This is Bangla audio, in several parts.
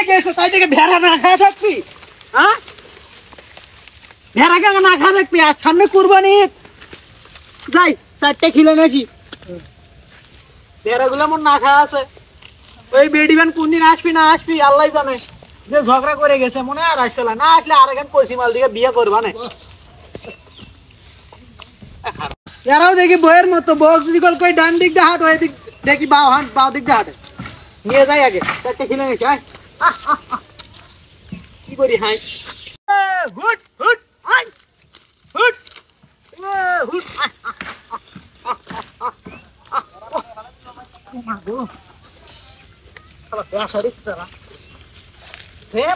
গেছে তাই থেকে ভেড়া না খাওয়া থাকবি হ্যাঁ ভেড়াকে না খাওয়া থাকবি আর সামনে কুরবানি যাই 4টে কিলো নেছি ভেড়াগুলো মন না খাওয়া আছে ওই বেডিবান কোন দিন আসবি না আসবি আল্লাহ জানে যে ঝগড়া করে গেছে মনে আর আসছে না আসলে আর এখন কলসি মাল দিকে বিয়ে করবা না এরাও দেখি বইয়ের মতো বউ যদি কই ডান দিক দিয়ে হাট ওই দিক দেখি বাও দিক দিয়ে হাটে নিয়ে যাই আগে 4টে কিলো নেছি কি করি হাই হুট হুট হাই হুট হুট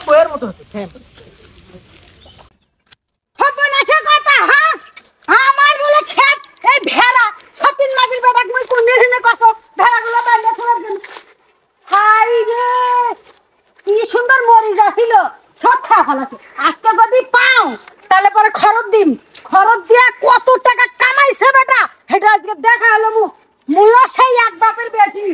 বইয়ের মতো হচ্ছে আমার বলে খেত এই ভেড়া সতীন মাটির বেটা তুমি কোন দিনে কত ভেড়াগুলো বাঁধে ফেলার জন্য হাই রে কি সুন্দর মরি যাচ্ছিল সব খাওয়া ফেলাছে আজকে যদি পাও তাহলে পরে খরচ দিয়া কত টাকা কামাইছে বেটা সেটা আজকে দেখা হলো মুইও সেই এক বাপের বেটি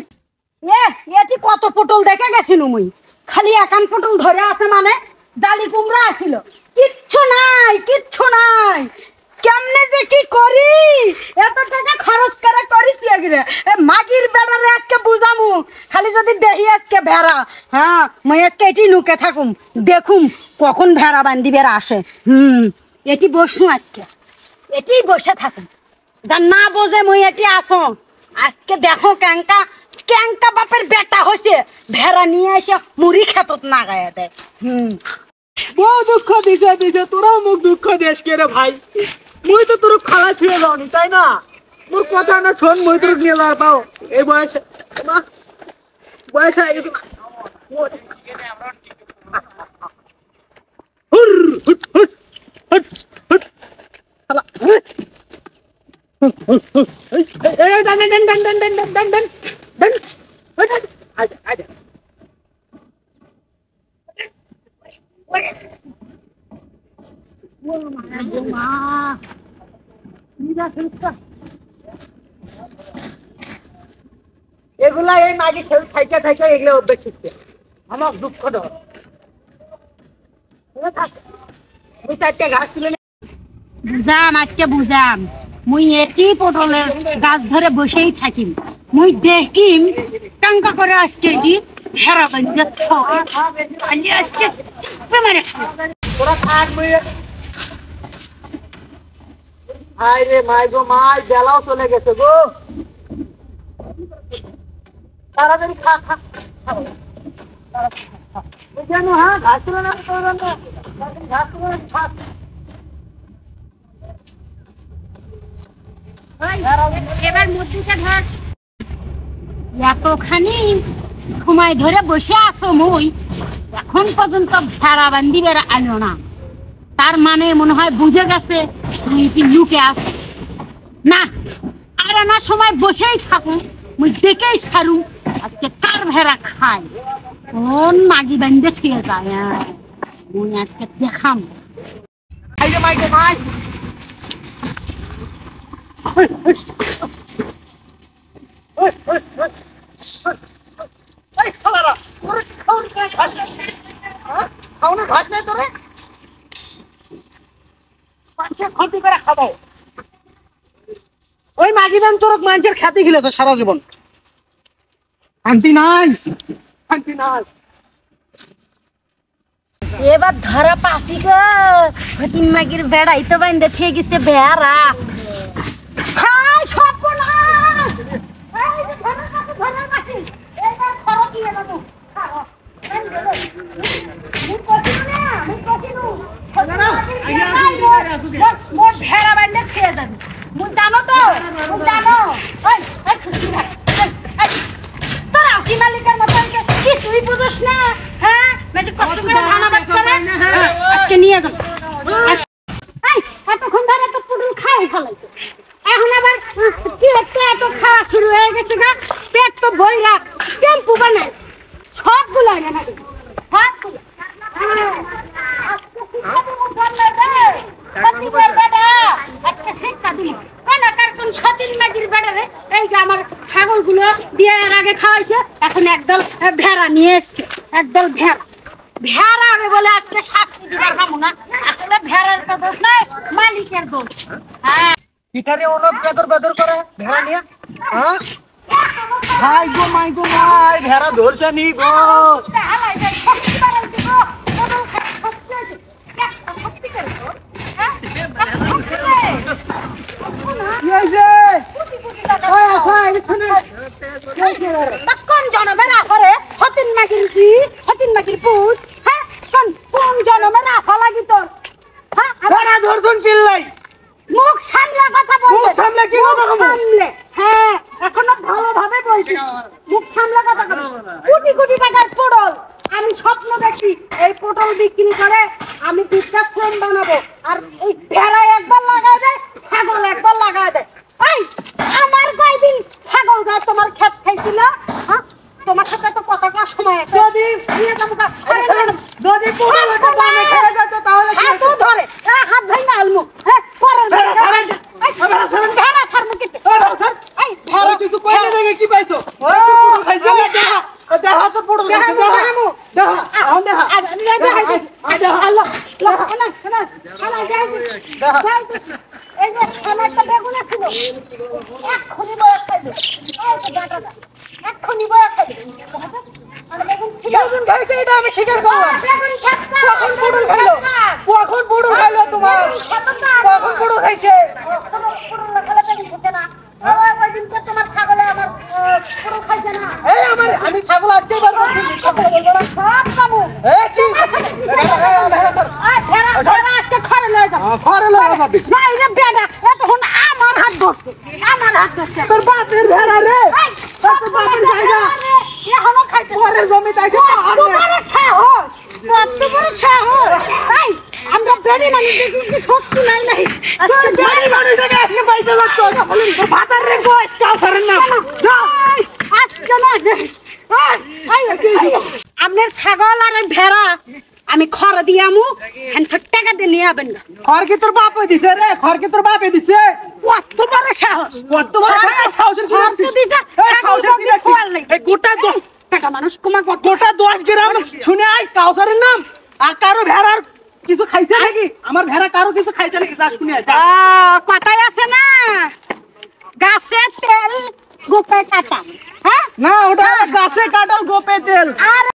এটি কত পটল দেখে গেছিল মুই খালি একান পটল ধরে আছে মানে ডালি কুমড়া আছিল কিচ্ছু নাই কেমনে যে কি করি এত টাকা খরচ করে করিস মাগির বেড়ারে আজকে বুঝামু খালি যদি দেখি আজকে ভেড়া হ্যাঁ মই আজকে এটি লুকে থাকুম দেখুম কখন ভেড়া বান্দি বেড়া আসে এটি বসু আজকে এটি বসে থাকুম না বোঝে মই এটি আসো আজকে দেখো ক্যাংকা বাপের বেটা হয়েছে ভেড়া নিয়ে এসে মুড়ি খেতত না গায়ে দেয় বউ দুঃখ দিছে তোরাও মুখ দুঃখ দেশ কে রে ভাই মুই তো তোর খালা ছুঁয়ে যাওনি তাই না মোর কথা না শোন মুই তোর নিয়ে যাওয়ার পাও এই বয়সে হয়ে গেছে এগুলা এই মাগি খেল থাইকা এগুলো অভ্যেস শিখছে আমার দুঃখ ধর 4টে ঘাস তুলে বুঝাম মুই এটি পটলের গাছ ধরে বসেই থাকিম মুই দেখিম টাঙ্কা করে আজকে এটি ভেড়া বান্ধে আজকে তোরা থাক হায় রে মাই গো মাই বেলাও চলে গেছে গো তাড়াতাড়ি খা কেন হ্যাঁ ঘাস তুলে না ঘাস তুলে খা এবার মধ্যে ধর এতখানি সময় ধরে বসে আসো মই এখন পর্যন্ত ভেড়া বান্দি বেড়া আনো না তার মানে মনে হয় বুঝে গেছে তুমি কি লুকে আসো না আর না সময় বসেই থাকুন মুই দেখেই ছাড়ু আজকে কার ভেড়া খায় কোন মাগি বান্ধে ছিঁড়ে যায় মুই আজকে দেখাম ক্ষতি করে খাবো ওই মাগিবান তোর মানুষের খ্যাতি গেলে তো সারা জীবন শান্তি নাই এবার ধরা পাসি গো হতিন মাগির বেড়াই তো বান্ধে থেকে গেছে বেড়া ভেড়া বান্ধে খেয়ে যাবি জানো তো জানো তোরা কি মালিকের মতো কিছুই বুঝোস না হ্যাঁ কষ্ট করে ধান আবাদ করে আজকে নিয়ে যাবো এতক্ষণ ধরে তো পুটুল খাই ফেলাইতো এখন আবার কি হচ্ছে এত খাওয়া শুরু হয়ে গেছে গা পেট তো বইরা টেম্পু বানাই সবগুলো এনে নাকি সবগুলো ছাগল গুলো দিয়ে আগে খাওয়াইছে এখন একদল ভেড়া নিয়ে এসছে একদল ভেড়া ভেড়া আমি বলে আজকে শাস্তি দিবার পাবো না, আসলে ভেড়ার তো দোষ নাই, মালিকের দোষ। হ্যাঁ পিঠারে অনেক বেদর বেদর করে ভেড়া নিয়ে। হ্যাঁ ভাই গো মাই গো মাই ভেড়া ধরছে নি গো। কোন জনমের আফারে হতিন মাগির কি হতিন মাগির পুত? হ্যাঁ কোন জনমের আফা লাগি তোর? হ্যাঁ ভেড়া ধরছুন কিল্লাই। মুখ সামলে কথা বল। মুখ সামলে কি কথা কব? সামলে হ্যাঁ এখনো ভালোভাবে বলছি। মুখ সামলে কথা বল। কোটি কোটি টাকার পটল আমি স্বপ্ন দেখি এই পটল বিক্রি করে আমি বিজনেস ফ্রেম বানাবো। আর এই ভেড়া একবার লাগায় দেয়, ছাগল একবার লাগায় দেয়। এই আমার কয়দিন ছাগল গাছ তোমার ক্ষেত খাইছিল? হ্যাঁ তোমার সাথে তো কথা কওয়ার সময় আছে। যদি যদি পুরো দামে খেয়ে যেত তাহলে কি হাত ধরে হাত ভাই না আলমু। হ্যাঁ পরের ভেড়া ছাড়েন। ভেড়া ছাড়মু কি? এই ভেড়া কিছু কইলে দেখে কি পাইছো? ওই তো পুরো খাইছে না দেখা। দেখা তো পুরো খাইছে দেখা। দেখা আন দেখা। আল্লাহ এই যে খানাটা বেগুন ছিল এক্ষুনি বয়া খাইবে। এক্ষুনি বয়া খাইবে। বেগুন খাইছে এটা আমি স্বীকার করলাম। বেগুন খাচ্ছা কখন পুরো খাইলো? কখন পুরো খাইলো তোমার? কখন পুরো খাইছে? এই আমি ছাগল আজকে বার করছি। কথা বলবো না। এই কি? ঘরে লাগা পাবি। তোর বাপের ভেড়া রে। তোর বাপের জায়গা। পরের জমি তাইছে আমরা বেড়ে মানুষ দেখি সত্যি নাই নাই বেড়ি বাড়ি থেকে আজকে বাইতে যাচ্ছ। তোর ভাতার রে গোস কাউসারের নাম। আজকে না আপনার ছাগল আর ভেড়া আমি খড় দিয়ামু টাকা দিয়ে নিয়ে যাবেন না। খড় কি তোর বাপে দিছে রে? খড় কি তোর বাপে দিছে? কত বড় সাহস! কত বড় সাহসের কি খড় তো দিছে, ছাগল সবজি খোয়াল নাই। এই গোটা টাকা মানুষ তোমার গোটা 10 গ্রাম শুনে আই কাউসারের নাম। আর কারো ভেড়ার কিছু খাইছে নাকি? আমার ভেড়া কারো কিছু খাইছে নাকি? যা শুনে আই। কথাই আছে না গাছের তেল গোপে কাটা। হ্যাঁ না ওটা গাছে কাটাল গোপে তেল। আর